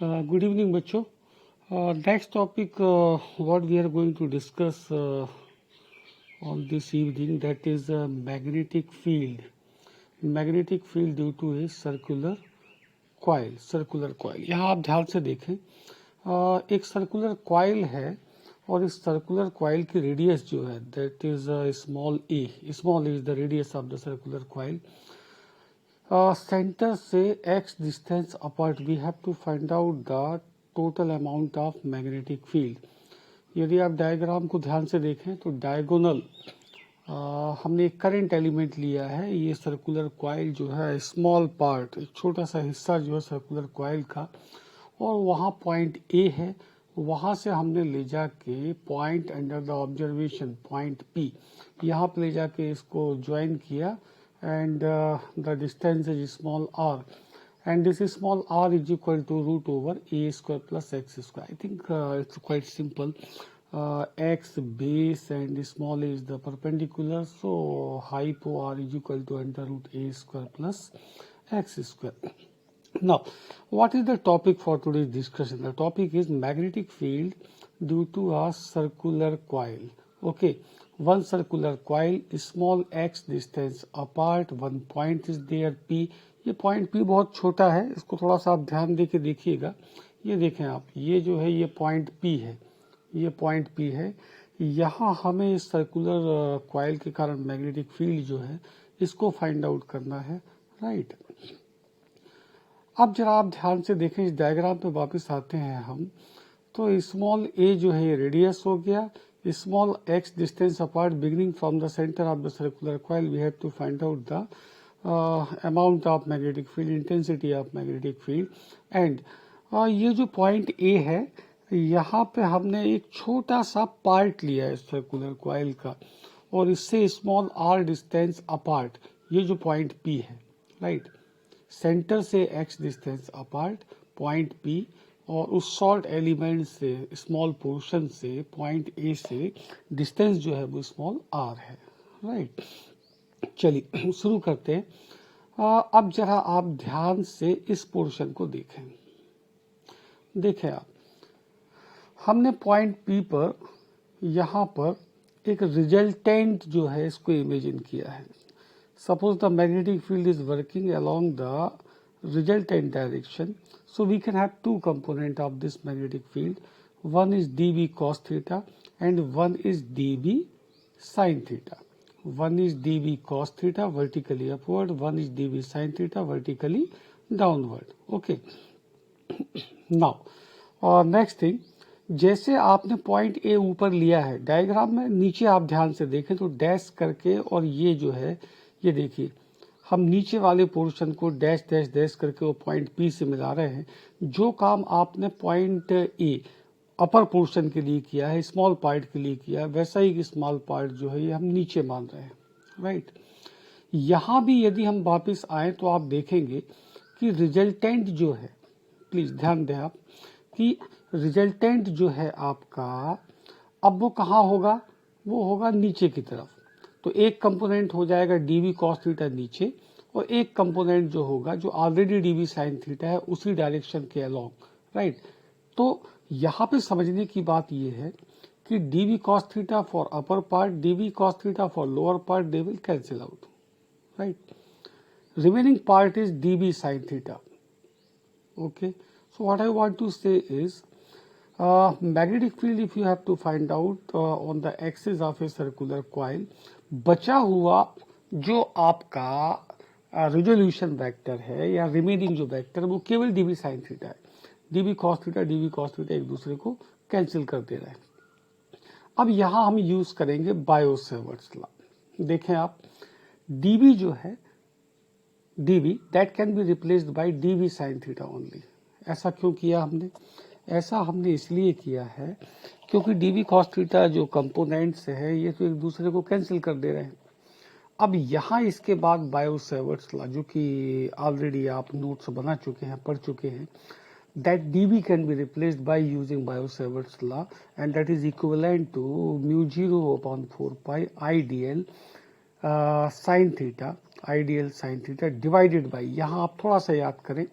Good evening, बच्चों. Next topic what we are going to discuss on this evening, that is magnetic field. Magnetic field due to a circular coil. Circular coil. यहाँ आप ध्यान से देखें, एक circular coil है और इस सर्कुलर कॉइल की रेडियस जो है that is small a. Small is the radius of the circular coil. Centre से x distance apart we have to find out the total amount of magnetic field. यदि आप diagram को ध्यान से देखें तो डायगोनल हमने एक करंट एलिमेंट लिया है. ये सर्कुलर कॉइल जो है स्मॉल पार्ट, एक छोटा सा हिस्सा जो है सर्कुलर कॉइल का, और वहाँ पॉइंट ए है. वहाँ से हमने ले जाके point under the observation point P, यहाँ पे ले जाके इसको ज्वाइन किया, and the distance is small r, and this is small r is equal to root over a square plus x square. I think it's quite simple. X base and small is the perpendicular, so hypo r is equal to under root a square plus x square. Now, what is the topic for today's discussion? The topic is magnetic field due to a circular coil. Okay, one circular coil, small x distance apart, one point is there P. ये point P बहुत छोटा है, इसको थोड़ा सा आप ध्यान दे के देखिएगा. ये देखें आप, ये जो है ये पॉइंट P है, ये पॉइंट P है. यहाँ हमें इस सर्कुलर कॉइल के कारण मैग्नेटिक फील्ड जो है इसको फाइंड आउट करना है, राइट. अब जरा आप ध्यान से देखें, इस डायग्राम पे वापस आते हैं हम. तो स्मॉल a जो है ये रेडियस हो गया. Small x distance apart beginning from the centre of the circular coil we have to find out the amount of magnetic field, intensity of magnetic field. And ये जो पॉइंट a है, यहाँ पे हमने एक छोटा सा पार्ट लिया है सर्कुलर कॉइल का, और इससे स्मॉल r डिस्टेंस अपार्ट ये जो पॉइंट p है, राइट. सेंटर से x distance apart point P, और उस शॉर्ट एलिमेंट से स्मॉल पोर्शन से पॉइंट A से डिस्टेंस जो है वो स्मॉल r है, राइट. चलिए शुरू करते हैं. अब जरा आप ध्यान से इस पोर्शन को देखें. देखें आप, हमने पॉइंट P पर यहाँ पर एक रिजल्टेंट जो है इसको इमेजिन किया है. Suppose the magnetic field is working along the resultant direction, so we can have two components of this magnetic field. One is dB cos theta and one is dB sin theta. One is dB cos theta vertically upward, one is dB sin theta vertically downward. Okay. Now, next thing, जैसे आपने point A ऊपर लिया है diagram में, नीचे आप ध्यान से देखें तो डैश करके, और ये जो है ये देखिए हम नीचे वाले पोर्शन को डैश डैश डैश करके वो पॉइंट पी से मिला रहे हैं. जो काम आपने पॉइंट ए अपर पोर्शन के लिए किया है, स्मॉल पार्ट के लिए किया है, वैसा ही स्मॉल पार्ट जो है ये हम नीचे मान रहे हैं, राइट. यहाँ भी यदि हम वापस आए तो आप देखेंगे कि रिजल्टेंट जो है, प्लीज ध्यान दें आप, कि रिजल्टेंट जो है आपका अब वो कहाँ होगा, वो होगा नीचे की तरफ. तो एक कंपोनेंट हो जाएगा dB cos थीटा नीचे, और एक कंपोनेंट जो होगा जो ऑलरेडी dB sin थीटा है उसी डायरेक्शन के अलोंग, राइट. तो यहाँ पे समझने की बात ये है कि dB cos theta for upper part, dB cos theta for lower part, they will cancel out, right. Remaining part is dB sin theta. Okay, so what I want to say is magnetic field if you have to find out on the axis of a circular coil, बचा हुआ जो आपका resolution vector है या remaining जो vector है वो केवल dB sin थीटा है. dB cos थीटा एक दूसरे को कैंसिल कर दे रहे हैं. अब यहाँ हम यूज करेंगे बायो-सेवर्ट्स लॉ. देखें आप, dB जो है dB that can be replaced by dB sin theta only. ऐसा क्यों किया हमने? ऐसा हमने इसलिए किया है क्योंकि dB cos थीटा जो कंपोनेंट्स है ये तो एक दूसरे को कैंसिल कर दे रहे हैं. अब यहाँ इसके बाद बायो-सेवर्ट्स लॉ, जो कि ऑलरेडी आप नोट्स बना चुके हैं, पढ़ चुके हैं, that dB can be replaced by using bio-Savart's law, and that is equivalent to mu 0 upon 4 pi IDL sin theta, ideal sine theta divided by, यहाँ आप थोड़ा सा याद करें,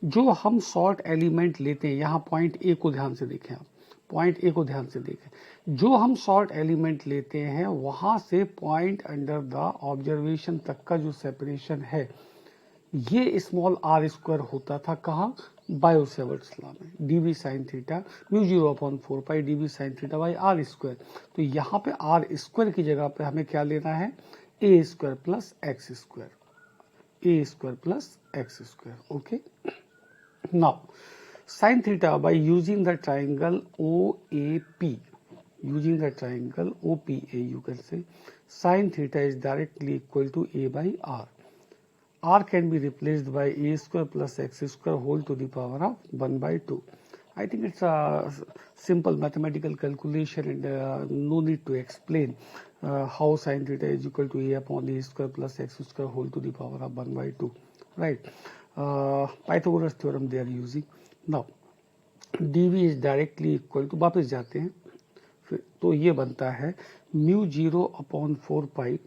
जो हम शॉर्ट एलिमेंट लेते हैं, यहाँ पॉइंट ए को ध्यान से देखें आप, पॉइंट ए को ध्यान से देखें, जो हम शॉर्ट एलिमेंट लेते हैं वहां से पॉइंट अंडर द ऑब्जर्वेशन तक का जो सेपरेशन है ये स्मॉल आर स्क्वायर होता था कहाँ, बायो-सेवर्ट्स लॉ में, d v sine theta mu 0/4 pi d v sine theta by r square. तो यहाँ पे आर स्क्वायर की जगह पे हमें क्या लेना है, A square plus x square, A square plus x square. Okay, now sin theta by using the triangle OAP, using the triangle OPA you can say sin theta is directly equal to A by R. R can be replaced by A square plus X square whole to the power of 1 by 2. I think it's a simple mathematical calculation and no need to explain how sin theta is equal to A upon A square plus X square whole to the power of 1 by 2, right? Pythagoras theorem they are using. Now dv is directly equal to, वापस जाते हैं फिर, तो ये बनता है mu 0/4 pi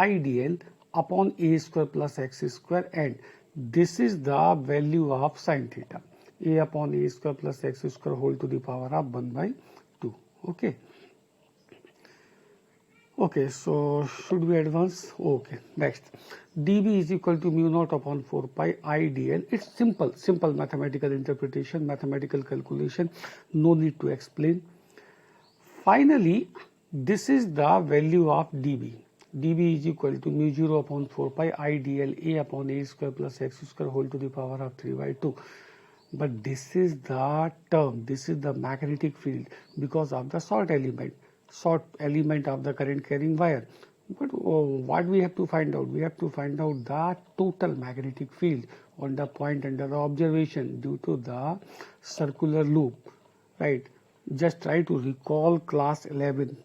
I d l upon a square plus x square and this is the value of sine theta, a upon a square plus x square whole to the power of 1 by 2. Okay. Okay, so should we advance? Okay, next dv is equal to mu naught upon 4 pi I dl. It's simple mathematical interpretation, mathematical calculation, no need to explain. Finally, this is the value of dv. dv is equal to mu 0/4 pi I dl a upon a square plus x square whole to the power of 3 by 2. But this is the term, this is the magnetic field because of the short element of the current carrying wire. But what we have to find out? We have to find out the total magnetic field on the point under the observation due to the circular loop, right? Just try to recall class 11.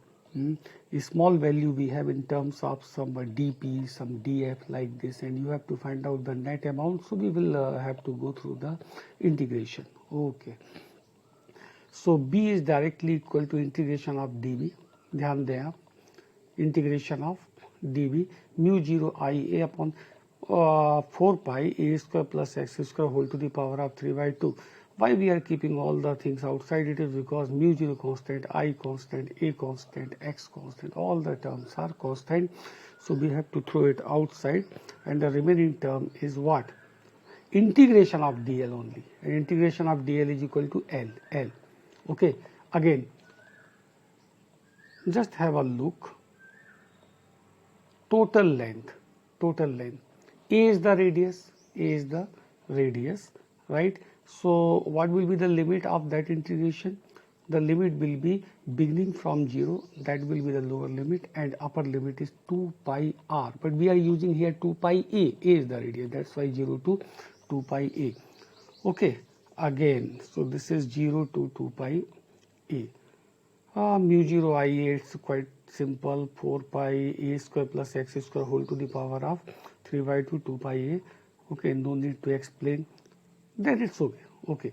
A small value we have in terms of some dp, some df like this, and you have to find out the net amount. So we will have to go through the integration. Okay. So b is directly equal to integration of dv. ध्यान दें आप, integration of dv mu 0 I a upon 4 pi a square plus x square whole to the power of 3 by 2. Why we are keeping all the things outside? It is because mu 0 constant, I constant, a constant, x constant, all the terms are constant. So we have to throw it outside, and the remaining term is what? Integration of dl only, and integration of dl is equal to L. Okay, again just have a look. Total length, a is the radius, right? So what will be the limit of that integration? The limit will be beginning from 0, that will be the lower limit, and upper limit is 2 pi r, but we are using here 2 pi a is the radius, that's why 0 to 2 pi a. Okay, again, so this is 0 to 2 pi a. Mu 0 I a, it's quite simple, 4 pi a square plus x square whole to the power of 3 by 2 pi a. Okay, no need to explain, then it's okay. Okay,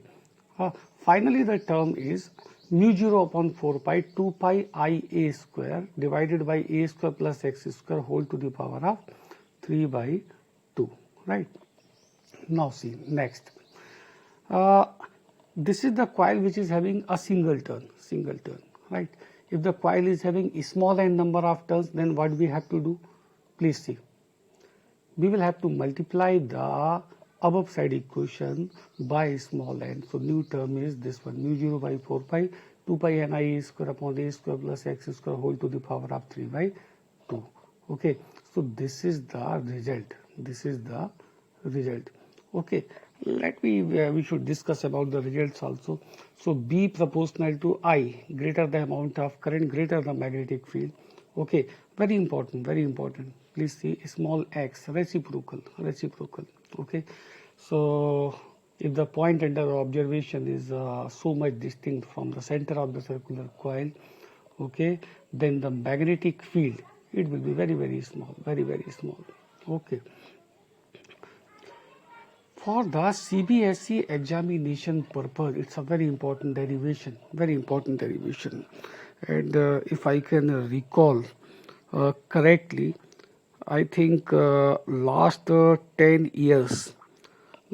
finally the term is mu 0/4 pi 2 pi I a square divided by a square plus x square whole to the power of 3 by 2, right? Now see, next, this is the coil which is having a single turn, right? If the coil is having a small n number of turns, then what we have to do? Please see, we will have to multiply the above side equation by small n. So new term is this one, mu 0 by 4 pi 2 pi n I square upon a square plus x square whole to the power of 3 by 2. Okay, so this is the result. Okay, we should discuss about the results also. So B proportional to I, greater the amount of current, greater the magnetic field. Okay, very important. Please see, small x, reciprocal. Okay, so if the point under observation is so much distinct from the center of the circular coil, okay, then the magnetic field, it will be very small. Okay. For the CBSE examination purpose, it's a very important derivation. And if I can recall correctly, I think last 10 years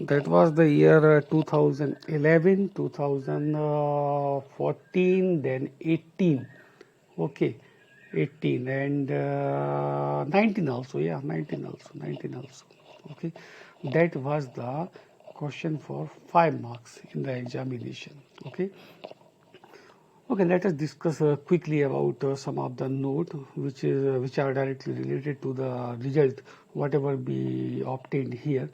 That was the year 2011, 2014, then 18. Okay, 18 and 19 also. Yeah, 19 also. 19 also. Okay, that was the question for 5 marks in the examination. Okay. Okay, let us discuss quickly about some of the note which are directly related to the result whatever be obtained here.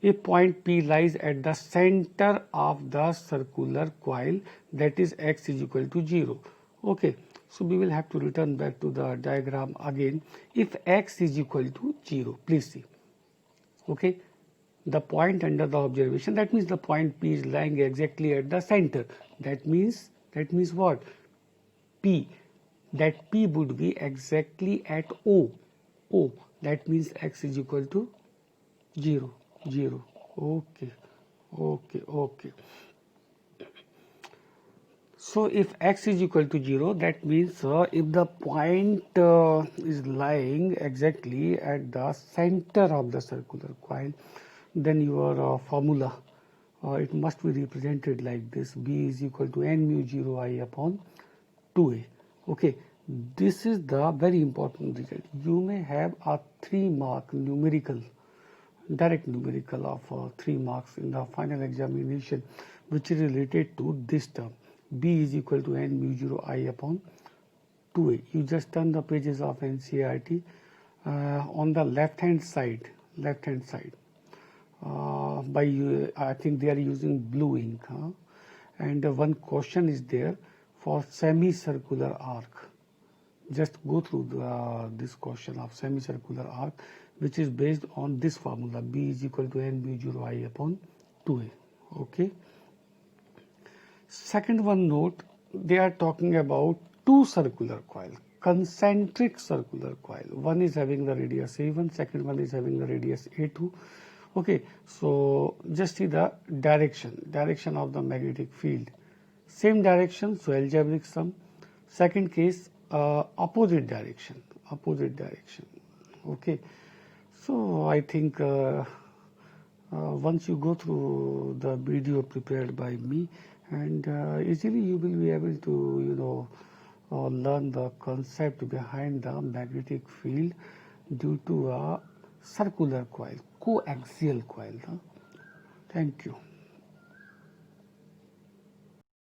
A point P lies at the center of the circular coil, that is x is equal to 0. Okay, so we will have to return back to the diagram again. If x is equal to 0, please see. Okay, the point under the observation, that means the point P is lying exactly at the center. That means what? P, that P would be exactly at O. O, that means x is equal to 0, 0. Okay, okay, okay. So if x is equal to 0, that means if the point is lying exactly at the center of the circular coil, then your formula, it must be represented like this: B is equal to n mu 0 I upon 2a. Okay, this is the very important result. You may have a 3-mark numerical, direct numerical of 3 marks in the final examination, which is related to this term. B is equal to n mu 0 I upon 2a. You just turn the pages of NCERT. On the left hand side, I think they are using blue ink, and one question is there for semicircular arc. Just go through this question of semicircular arc, which is based on this formula: B is equal to n mu 0 I upon 2a. Okay. Second one note, they are talking about two circular coil, concentric circular coil. One is having the radius A1, second one is having the radius A2. Okay, so just see the direction of the magnetic field. Same direction, so algebraic sum. Second case, opposite direction. Okay, so I think once you go through the video prepared by me, and easily you will be able to learn the concept behind the magnetic field due to a circular coil, coaxial coil. Thank you.